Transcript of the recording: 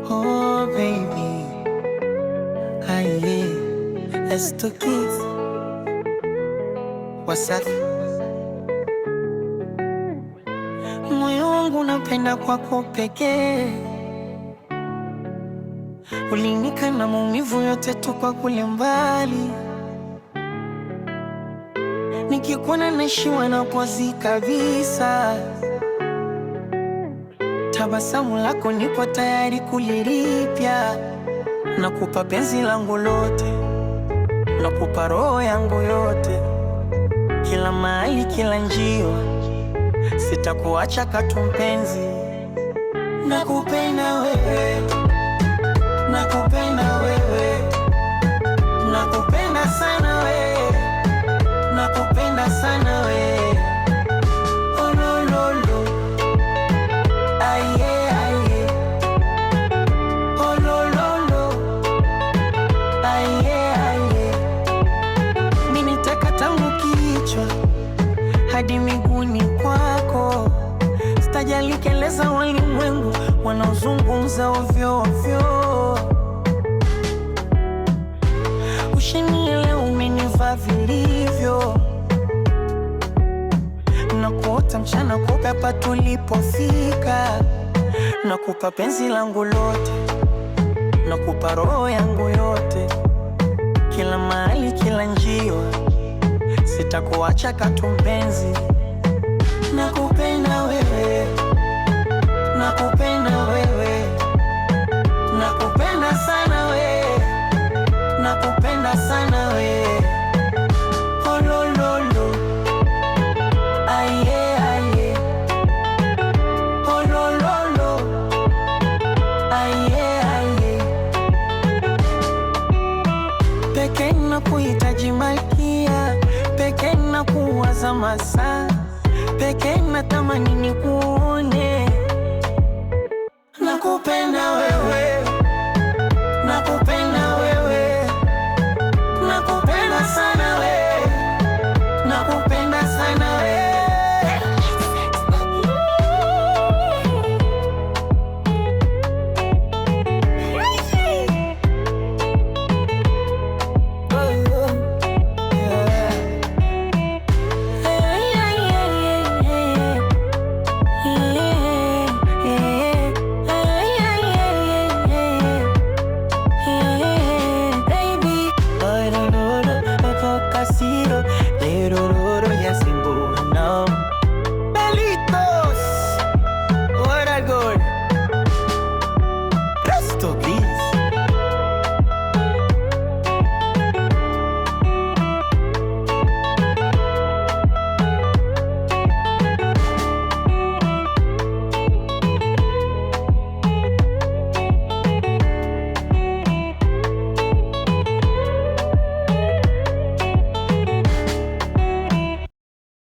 Oh baby, aye, let's talk it. Wasafi, moyo wangu napenda kwako pekee. Ulinika na maumivu yote tu kwa kule mbali. Nikikuona naishiwa na pumzi kabisa. Tabasamu lako nipo tayari kuliripia. Nakupa penzi langu lote, nakupa roho yangu yote. Kila mahali, kila njia, sitakuacha katu mpenzi. Nakupenda wewe, nakupenda wewe, nakupenda sana wewe, nakupenda sana wewe. Oh lo lo lo, aye aye. Oh lo lo lo, aye aye. Mimi nitaka tangu kichwa hadi miguuni kwako. Sitajali keleza walimwengu wanaozungumza ovyo ovyo. Ushanielewa, umenivaa vilivyo. Nakuota mchana kupe hapa tulipofika. Nakupa penzi langu lote, nakupa roho yangu yote. Kila mahali, kila njia, sitakuacha katu mpenzi. Nakupenda wewe, nakupenda wewe, nakupenda sana wewe, nakupenda sana wewe. Oh lo lo lo, aye aye. Oh lo lo lo, aye aye. Peke nakuhitaji malkia, peke nakuwaza masaa, peke natamani nikuone. Nakupenda wewe.